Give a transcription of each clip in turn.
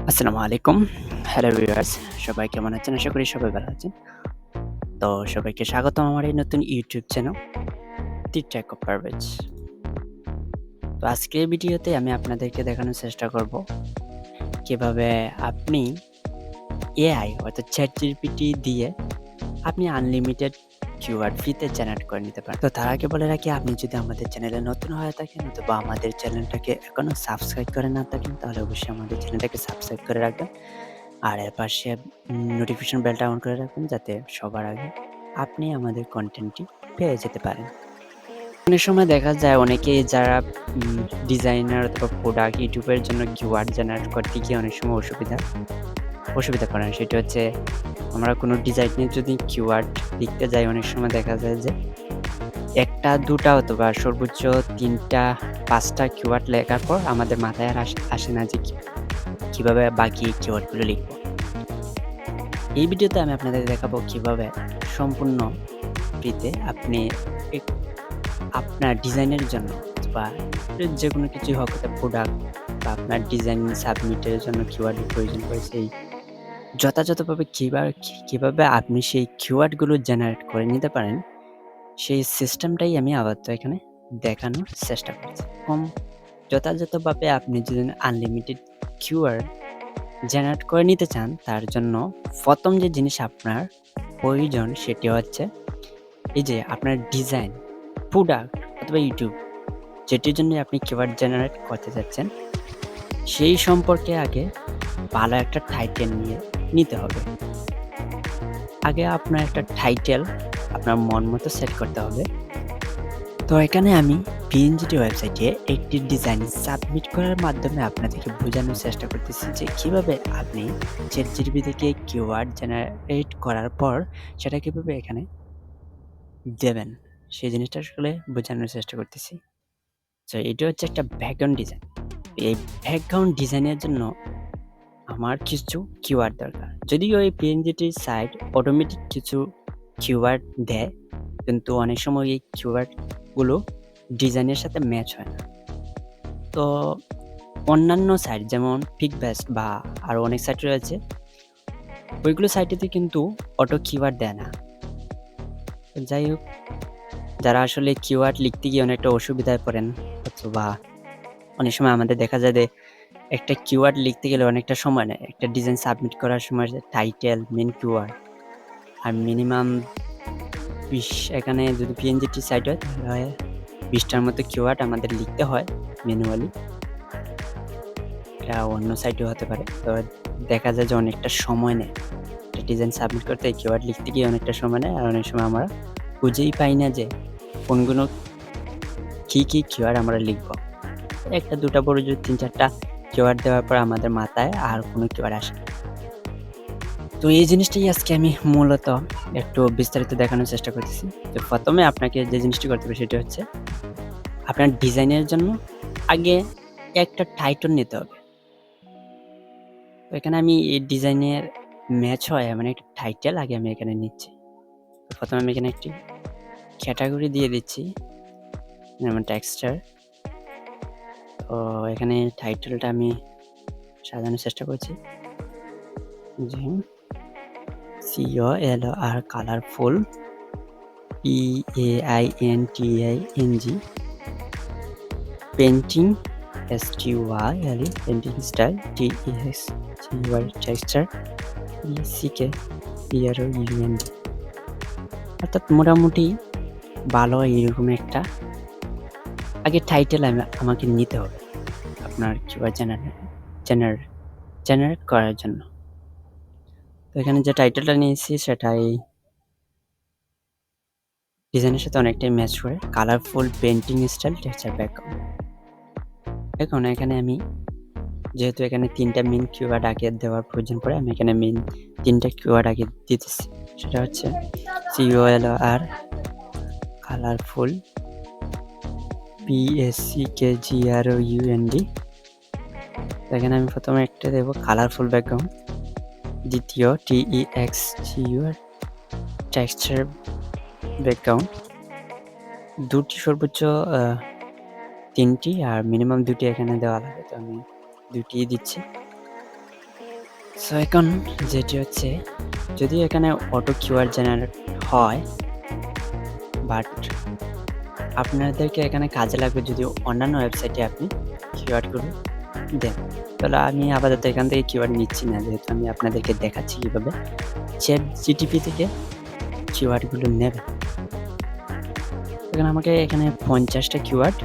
আসসালামু আলাইকুম। Hello viewers, সবাই কেমন আছেন? আশা করি সবাই ভালো আছেন। তো সবাইকে স্বাগতম আমার এই নতুন YouTube channel the tech of Parvez. তো আজকের ভিডিওতে আমি আপনাদেরকে দেখানোর চেষ্টা করব কিভাবে আপনি এআই অর্থাৎ ChatGPT দিয়ে আপনি আনলিমিটেড কিওয়ার্ড ফ্রিতে জেনারেট করে নিতে পারেন। তো তার আগে বলে রাখি, আপনি যদি আমাদের চ্যানেলে নতুন হয়ে থাকেন অথবা আমাদের চ্যানেলটাকে এখনো সাবস্ক্রাইব করে না থাকেন, তাহলে অবশ্যই আমাদের চ্যানেলটাকে সাবস্ক্রাইব করে রাখবেন। আর এর পাশে নোটিফিকেশন বেলটা অন করে রাখবেন, যাতে সবার আগে আপনি আমাদের কন্টেন্টটি পেয়ে যেতে পারেন। অনেক সময় দেখা যায় অনেকেই যারা ডিজাইনার অথবা প্রোডাক্ট ইউটিউবের জন্য কিওয়ার্ড জেনারেট করতে গিয়ে অনেক সময় অসুবিধা করেন। সেটা হচ্ছে, আমরা কোনো ডিজাইনের যদি কিওয়ার্ড লিখতে যাই, অনেক সময় দেখা যায় যে ১টা ২টা অথবা সর্বোচ্চ ৩টা ৫টা কিওয়ার্ড লেখার পর আমাদের মাথায় আর আসে না যে কিভাবে বাকি কিওয়ার্ডগুলো লিখব। এই ভিডিওতে আমি আপনাদের দেখাবো কিভাবে সম্পূর্ণ ফ্রিতে আপনি আপনার ডিজাইনের জন্য বা যে কোনো কিছুই হোক, প্রোডাক্ট বা আপনার ডিজাইন সাবমিটের জন্য কিওয়ার্ডের প্রয়োজন পড়ে, সেই যথাযথভাবে কিভাবে আপনি সেই কিওয়ার্ডগুলো জেনারেট করে নিতে পারেন, সেই সিস্টেমটাই আমি আপাতত এখানে দেখানোর চেষ্টা করছি। যথাযথভাবে আপনি যদি আনলিমিটেড কিওয়ার্ড জেনারেট করে নিতে চান, তার জন্য প্রথম যে জিনিস আপনার প্রয়োজন সেটি হচ্ছে এই যে আপনার ডিজাইন, প্রোডাক্ট অথবা ইউটিউব যেটির জন্য আপনি কিওয়ার্ড জেনারেট করতে যাচ্ছেন, সেই সম্পর্কে আগে ভালো একটা টাইটেল নিতে হবে। আগে আপনার একটা টাইটেল আপনার মন মতো সেট করতে হবে। তো এখানে আমি PNGT ওয়েবসাইটে একটি ডিজাইন সাবমিট করার মাধ্যমে আপনাদেরকে বোঝানোর চেষ্টা করতেছি যে কিভাবে আপনি ChatGPT থেকে কিওয়ার্ড জেনারেট করার পর সেটা কিভাবে এখানে দেবেন, সেই জিনিসটা আসলে বোঝানোর চেষ্টা করতেছি। তো এটা হচ্ছে একটা ব্যাকগ্রাউন্ড ডিজাইন। এই ব্যাকগ্রাউন্ড ডিজাইনের জন্য আমার কিছু কিওয়ার্ড দরকার। যদিও এই PNGT সাইট অটোমেটিক কিছু কিওয়ার্ড দেয়, কিন্তু অনেক সময় এই কিওয়ার্ডগুলো ডিজাইনের সাথে ম্যাচ হয় না। তো অন্যান্য সাইট যেমন পিকবেস্ট বা আরও অনেক সাইট রয়েছে, ওইগুলো সাইটেতে কিন্তু অটো কিওয়ার্ড দেয় না। যাই হোক, যারা আসলে কিওয়ার্ড লিখতে গিয়ে অনেকটা অসুবিধায় পড়েন, অথবা অনেক সময় আমাদের দেখা যায় যে একটা কিওয়ার্ড লিখতে গেলে অনেকটা সময় নেয়। একটা ডিজাইন সাবমিট করার সময় টাইটেল, মেন কিওয়ার্ড আর মিনিমাম ২০, এখানে যদি PNGT সাইট হয় তাহলে ২০টার মতো কিওয়ার্ড আমাদের লিখতে হয় ম্যানুয়ালি। এটা অন্য সাইটেও হতে পারে। তো দেখা যায় যে অনেকটা সময় নেয় একটা ডিজাইন সাবমিট করতে, কিওয়ার্ড লিখতে গিয়ে অনেকটা সময় নেয়। আর অনেক সময় আমরা খুঁজেই পাই না যে কোনগুলো কী কিওয়ার্ড আমরা লিখব। ১টা ২টা বড় যদি ৩-৪টা কিওয়ার্ড দেওয়ার পর আমাদের মাথায় আর কোনো কিওয়ার্ড আসে না। তো এই জিনিসটাই আজকে আমি মূলত একটু বিস্তারিত দেখানোর চেষ্টা করতেছি। তো প্রথমে আপনাকে যে জিনিসটি করতে হবে সেটি হচ্ছে, আপনার ডিজাইনের জন্য আগে একটা টাইটেল নিতে হবে। তো এখানে আমি এই ডিজাইনের ম্যাচ হয় এমন একটা টাইটেল আগে আমি এখানে নিচ্ছি। তো প্রথমে আমি এখানে একটি ক্যাটাগরি দিয়ে দিচ্ছি, যেমন টেক্সচার। তো এখানে টাইটেলটা আমি সাজানোর চেষ্টা করছি যে COLOR colourful, PAINTING, painting, STYLE painting style, TEXTUR texture, ECKEROUND। অর্থাৎ মোটামুটি ভালো এরকম একটা আগে টাইটেল আমাকে নিতে হবে আপনার কিওয়ার্ড জেনারেট করার জন্য। তো এখানে যে টাইটেলটা নিয়েছি সেটাই ডিজাইনের সাথে অনেকটাই ম্যাচ করে, colourful, painting style, texture, background. এখন এখানে আমি যেহেতু এখানে 3টা মেইন কিওয়ার্ড আগে দেওয়ার প্রয়োজন পড়ে, আমি এখানে মেইন 3টা কিওয়ার্ড আগে দিতেছি। সেটা হচ্ছে COLOR কালারফুল, PACKGROUND। এখানে আমি প্রথমে একটা দেবো কালারফুল ব্যাকগ্রাউন্ড, দ্বিতীয় TEXTUR টেক্সচার ব্যাকগ্রাউন্ড। দুটি সর্বোচ্চ 3টি আর মিনিমাম 2টি এখানে দেওয়া লাগে, তো আমি 2টিই দিচ্ছি। সো এখন যেটি হচ্ছে, যদিও এখানে অটো কিওয়ার্ড জেনারেট হয়, বাট আপনাদেরকে এখানে কাজে লাগবে যদি অন্যান্য ওয়েবসাইটে আপনি কিওয়ার্ডগুলো দেন। তাহলে আমি আপাতত এখান থেকে কিওয়ার্ড নিচ্ছি না, যেহেতু আমি আপনাদেরকে দেখাচ্ছি কীভাবে ChatGPT থেকে কিওয়ার্ডগুলো নেবেন। এখানে আমাকে এখানে 50টা কিওয়ার্ড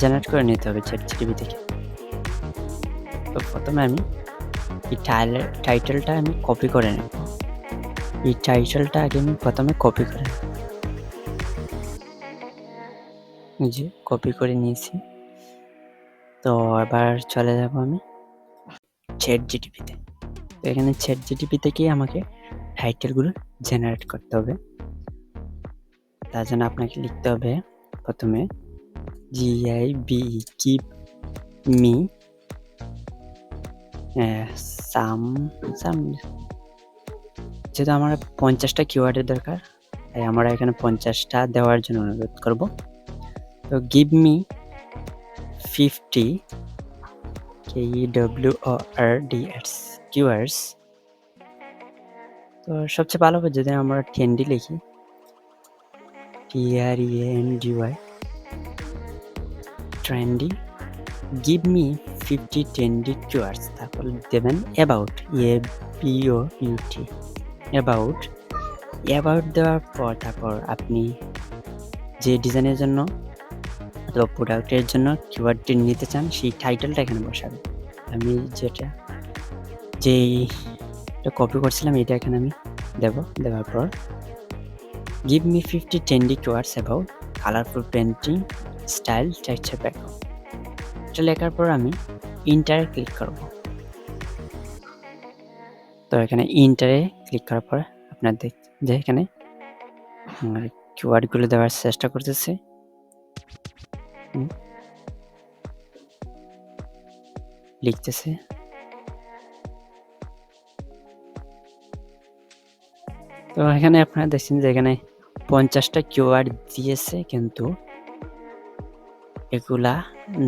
জেনারেট করে নিতে হবে ChatGPT থেকে। তো প্রথমে আমি এই টাইটেলটা আমি কপি করে নেব। এই টাইটেলটা আগে আমি প্রথমে কপি করে নেব। এই যে কপি করে নিয়েছি। তো এবার চলে যাব আমি ChatGPT-তে। তো এখানে ChatGPT থেকেই আমাকে টাইটেলগুলো জেনারেট করতে হবে। তার জন্য আপনাকে লিখতে হবে প্রথমে GIBE give me some যেহেতু আমার 50টা কিওয়ার্ডের দরকার, তাই আমরা এখানে 50টা দেওয়ার জন্য অনুরোধ করব। তো give me 50 keywords keywords। তো সবচেয়ে ভালো হবে যদি আমরা ট্রেন্ডি লিখি, TRENDY trendy. give me 50 trendy keywords, তারপর দেবেন about ABOUT about দেওয়ার পর তারপর আপনি যে ডিজাইনের জন্য অথবা প্রোডাক্টের জন্য কিওয়ার্ডটি নিতে চান সেই টাইটেলটা এখানে বসাবেন। আমি যেইটা কপি করছিলাম এটা এখানে আমি দেওয়ার পর give me 50 trendy keywords about colorful painting style texture background, এটা লেখার পর আমি ইন্টারে ক্লিক করব। তো এখানে ইন্টারে ক্লিক করার পর আপনার যে এখানে কিওয়ার্ডগুলো দেওয়ার চেষ্টা করতেছে। লিখতেছে। তো এখানে আপনারা দেখছেন যে এখানে 50টা কিওয়ার্ড দিয়েছে, কিন্তু এগুলা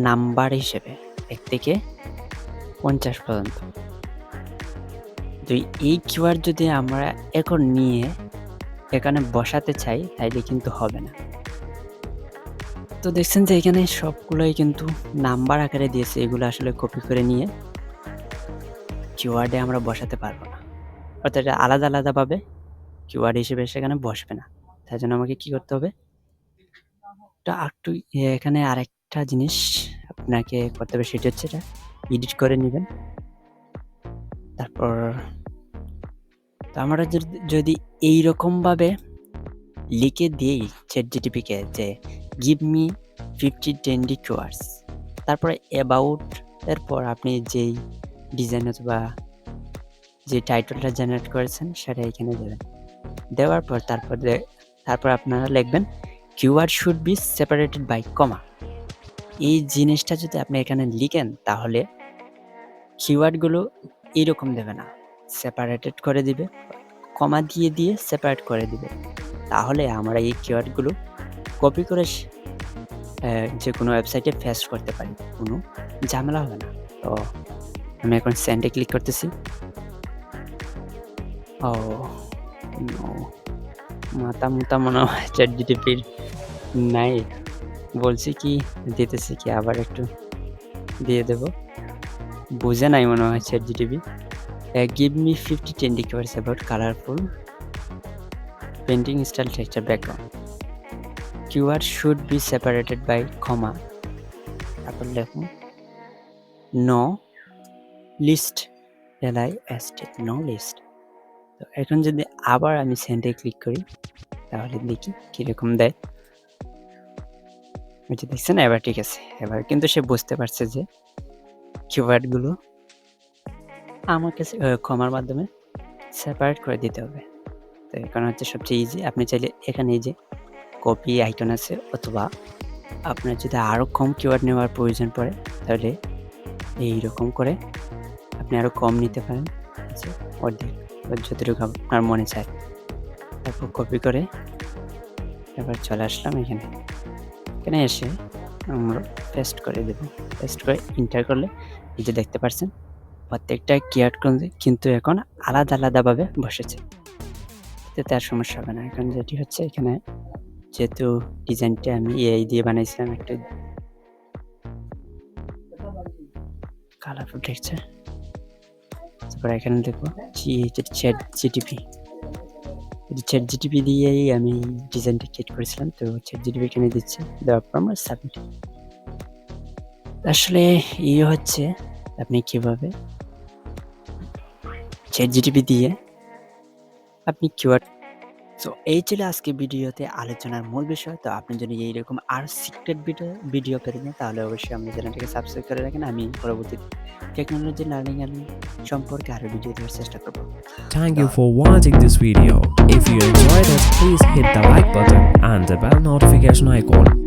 নাম্বার হিসেবে 1 থেকে 50 পর্যন্ত। তো এই কিওয়ার্ড যদি আমরা এখন নিয়ে এখানে বসাতে চাই তাইলে কিন্তু হবে না। তো দেখছেন যে এখানে সবগুলোই কিন্তু নাম্বার আকারে দিয়েছে, এগুলো আসলে কপি করে নিয়ে কিওয়ার্ডে আমরা বসাতে পারবো না, অর্থাৎ আলাদা আলাদাভাবে কিওয়ার্ড হিসেবে সেখানে বসবে না। তার জন্য আমাকে কি করতে হবে, এখানে আরেকটা জিনিস আপনাকে করতে হবে, সেটা হচ্ছে এটা এডিট করে নেবেন। তারপর তো আমরা যদি এইরকমভাবে লিখে দিই ChatGPT-কে যে give me 50 trendy keywords, তারপরে about এরপর আপনি যেই ডিজাইন অথবা যে টাইটেলটা জেনারেট করেছেন সেটা এখানে দেবেন। দেওয়ার পর তারপর আপনারা লিখবেন keyword should be separated by comma। এই জিনিসটা যদি আপনি এখানে লিখেন তাহলে কিওয়ার্ডগুলো এইরকম দেবে না, সেপারেটেড করে দিবে, কমা দিয়ে সেপারেট করে দিবে। তাহলে আমরা এই কিওয়ার্ডগুলো কপি করে যে কোনো ওয়েবসাইটে পেস্ট করতে পারি, কোনো ঝামেলা হবে না। তো আমি এখন সেন্ডে ক্লিক করতেছি। ও মাথা মনে হয় ChatGPT নাই, বলছি কি দিতেছি কি আবার একটু দিয়ে দেব, বুঝে নাই মনে হয় ChatGPT। give me 50 trendy keywords about colorful painting style texture background, keyword should be separated by comma, তারপর লিখুন no list LIST no list। তো এখন যদি আবার আমি সেন্ডে ক্লিক করি তাহলে দেখি কিরকম দেয়। ওইটা দেখছেন, এবার ঠিক আছে। এবার কিন্তু সে বুঝতে পারছে যে কিওয়ার্ডগুলো আমার কাছে কমার মাধ্যমে সেপারেট করে দিতে হবে। তো এখন হচ্ছে সবচেয়ে ইজি। আপনি চাইলে এখানে এই যে কপি আইকন আছে, অথবা আপনার যদি আরও কম কিওয়ার্ড নেওয়ার প্রয়োজন পড়ে তাহলে এইরকম করে আপনি আরও কম নিতে পারেন, অর্ধেক যতটুকু আপনার মনে চায়। তারপর কপি করে এবার চলে আসলাম এখানে এসে আমরা পেস্ট করে দেব। পেস্ট করে ইন্টার করলে এই যে দেখতে পাচ্ছেন প্রত্যেকটা কিওয়ার্ড কিন্তু এখন আলাদা, আলাদাভাবে বসেছে। এতে আর সমস্যা হবে না। এখন যেটি হচ্ছে এখানে যেহেতু ডিজাইনটা আমি এআই দিয়ে বানাইছিলাম একটা কালারফুল টেক্সচার। তারপরে এখানে দেখবো ChatGPT। ChatGPT দিয়েই আমি ডিজাইনটা ক্রিয়েট করেছিলাম। তো ChatGPT এখানে দিচ্ছে, দেওয়ার পর আমরা সাবমিট। আসলে হচ্ছে আপনি কিভাবে ChatGPT দিয়ে আপনি কিওয়ার্ড। সো এই ছিল আজকে ভিডিওতে আলোচনার মূল বিষয়। তো আপনি যদি এইরকম আরো সিক্রেট ভিডিও পেতে চান তাহলে অবশ্যই আমাদের চ্যানেলটাকে সাবস্ক্রাইব করে রাখেন। আমি পরবর্তী টেকনোলজি লার্নিং সম্পর্কে আরো ভিডিও দেওয়ার চেষ্টা করব। Thank you for watching this video. If you enjoyed it, please hit the like button and the bell notification icon.